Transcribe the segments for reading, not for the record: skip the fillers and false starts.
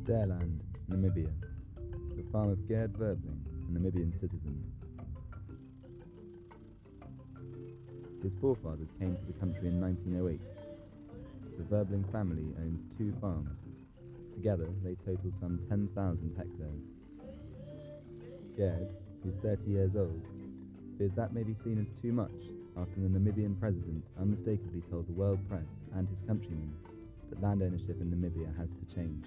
Duerreland, Namibia, the farm of Gerd Verbling, a Namibian citizen. His forefathers came to the country in 1908. The Verbling family owns 2 farms. Together, they total some 10,000 hectares. Gerd, who's 30 years old, fears that may be seen as too much after the Namibian president unmistakably told the world press and his countrymen that land ownership in Namibia has to change.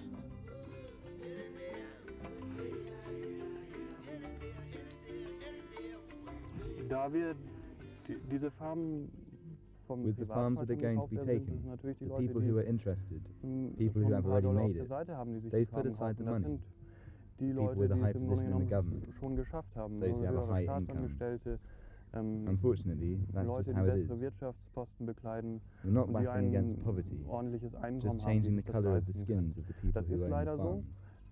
With the farms that are going to be taken, the people who are interested, people who have already made it, they've put aside the money. People with a high position in the government, those who have a high income. Unfortunately, that's just how it is. You're not battling against poverty, just changing the colour of the skins of the people who own the farms.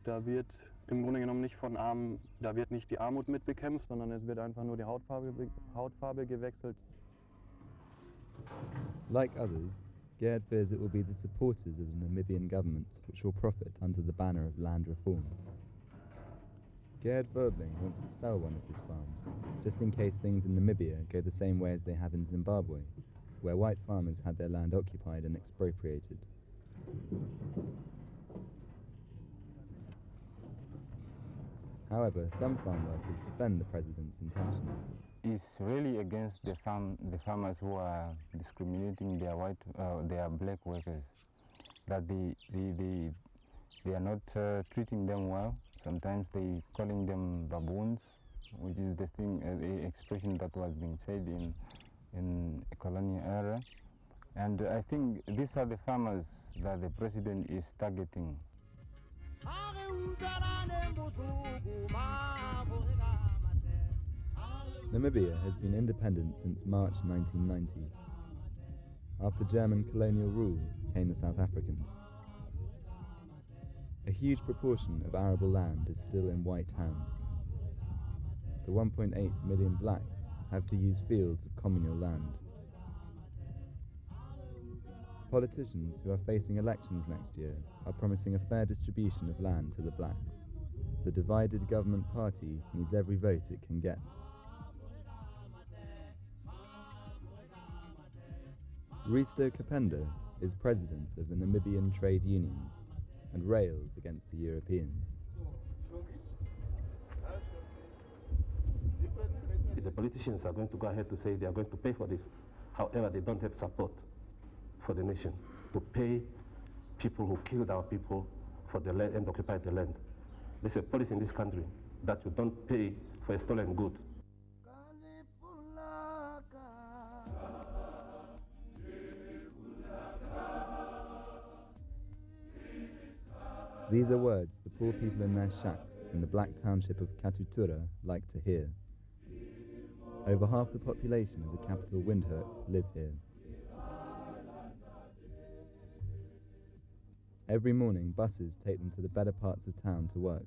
Da wird im Grunde genommen da wird nicht die Armut mit bekämpft, sondern es wird einfach nur die Hautfarbe gewechselt. Like others, Gerd fears it will be the supporters of the Namibian government which will profit under the banner of land reform. Gerd Verbling wants to sell one of his farms, just in case things in Namibia go the same way as they have in Zimbabwe, where white farmers had their land occupied and expropriated. However, some farm workers defend the president's intentions. It's really against the farmers who are discriminating their black workers, that they are not treating them well. Sometimes they calling them baboons, which is the expression that was being said in a colonial era. And I think these are the farmers that the president is targeting. Namibia has been independent since March 1990. After German colonial rule came the South Africans. A huge proportion of arable land is still in white hands. The 1.8 million blacks have to use fields of communal land. Politicians who are facing elections next year are promising a fair distribution of land to the blacks. The divided government party needs every vote it can get. Risto Kapenda is president of the Namibian trade unions and rails against the Europeans. The politicians are going to go ahead to say they are going to pay for this. However, they don't have support for the nation to pay people who killed our people for the land and occupied the land. There's a policy in this country that you don't pay for a stolen good. These are words the poor people in their shacks in the black township of Katutura like to hear. Over half the population of the capital Windhoek live here. Every morning buses take them to the better parts of town to work.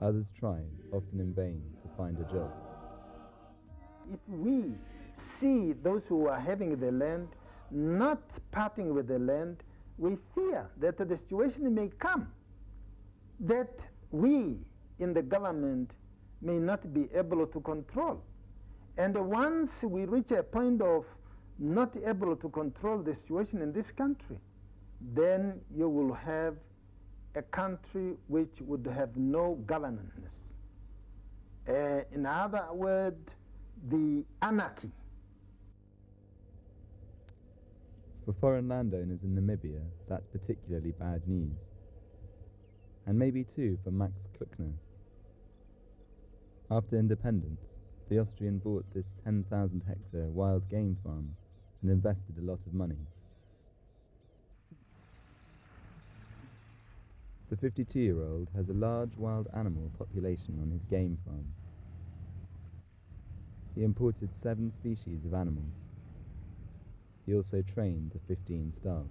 Others try, often in vain, to find a job. If we see those who are having the land not parting with the land, we fear that the situation may come that we in the government may not be able to control. And once we reach a point of not able to control the situation in this country, then you will have a country which would have no governance. In other words, the anarchy. For foreign landowners in Namibia, that's particularly bad news. And maybe too for Max Kluckner. After independence, the Austrian bought this 10,000 hectare wild game farm and invested a lot of money. The 52-year-old has a large wild animal population on his game farm. He imported 7 species of animals. He also trained the 15 staff.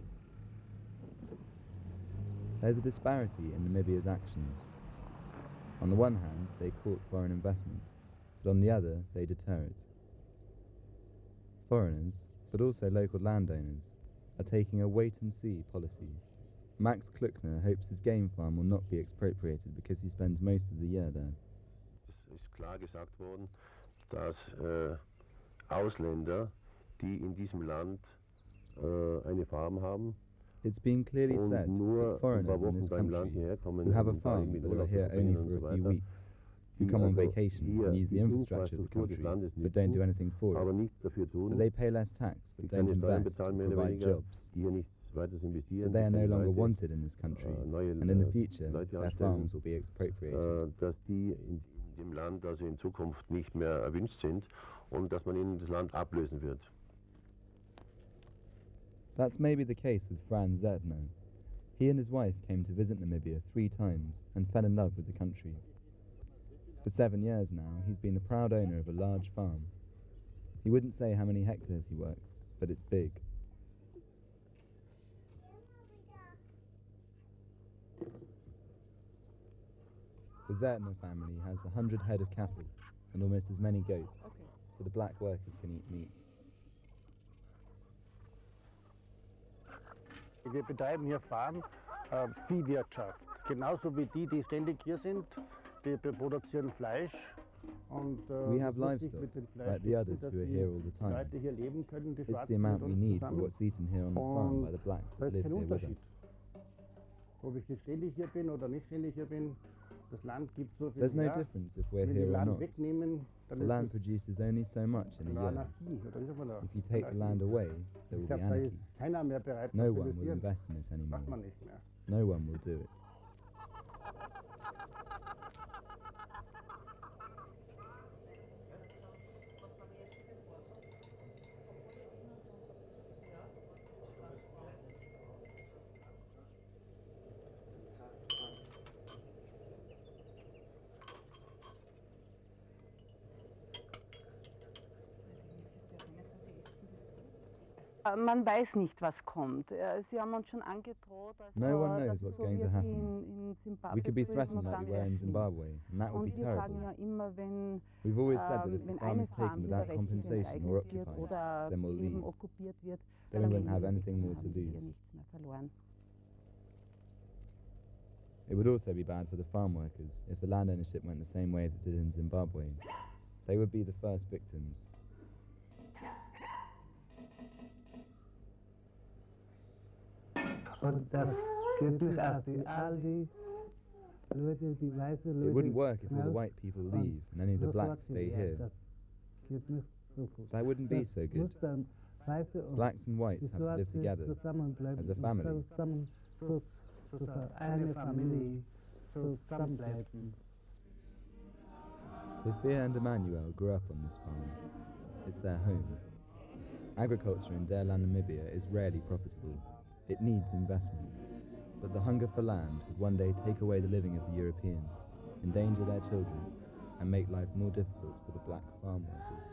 There's a disparity in Namibia's actions. On the one hand, they court foreign investment, but on the other, they deter it. Foreigners, but also local landowners, are taking a wait-and-see policy. Max Kluckner hopes his game farm will not be expropriated because he spends most of the year there. Es ist klar gesagt worden, dass Ausländer, die in diesem Land eine Farm haben, It's been clearly said that foreigners in this country who have a farm but are here only for a few weeks, who come on vacation and use the infrastructure of the country but don't do anything for it, that they pay less tax but don't invest or provide jobs, that they are no longer wanted in this country and in the future their farms will be expropriated. Dass die in dem Land also in Zukunft nicht mehr erwünscht sind und dass man ihnen das Land ablösen wird. That's maybe the case with Frans Zedno. He and his wife came to visit Namibia 3 times and fell in love with the country. For 7 years now, he's been the proud owner of a large farm. He wouldn't say how many hectares he works, but it's big. The Zedno family has 100 head of cattle and almost as many goats, so the black workers can eat meat. Wir betreiben hier Viehwirtschaft, genauso wie die ständig hier sind. Wir produzieren Fleisch und we have livestock, like the others who are here all the time. It's the amount we need for what's eaten here on the farm by the blacks that live here with us. Ob ich jetzt ständig hier bin oder nicht ständig hier bin, das Land gibt so viel There's no her. difference if we're Wenn here die or Land not. wegnehmen, dann The land produces only so much in a year. Anarchie, oder wie sagt man da? If you take the land away, there will Ich be glaube, da anarchy. ist keiner mehr bereit, No was zu one will investieren. invest in it anymore. Macht man nicht mehr. No one will do it. Man weiß nicht, was kommt. Sie haben uns schon angedroht, No one knows dass what's so going to wird happen. in Zimbabwe We could be zu threatened like we were in Mozambique. Zimbabwe, and that would Und be wir sagen ja terrible. immer, wenn, We've always said that if the wenn farm eine is taken Farm without wieder compensation or rechtlich occupied, oder then we'll eben leave. okkupiert wird, Then dann we wouldn't have gehen wir anything weg, more dann to haben wir lose. nichts mehr verloren. It would also be bad for the farm workers if the land ownership went the same way as it did in Zimbabwe. They would be the first victims. Und das geht nicht erst all die Leute, die weiße Leute. It wouldn't work if all the white people leave and only the blacks stay here. Das geht nicht so gut. That wouldn't be so good. Blacks and whites have to live together as a family. So eine Familie zusammenbleiben. Sophia and Emmanuel grew up on this farm. It's their home. Agriculture in Duerreland, Namibia is rarely profitable. It needs investment. But the hunger for land would one day take away the living of the Europeans, endanger their children, and make life more difficult for the black farm workers.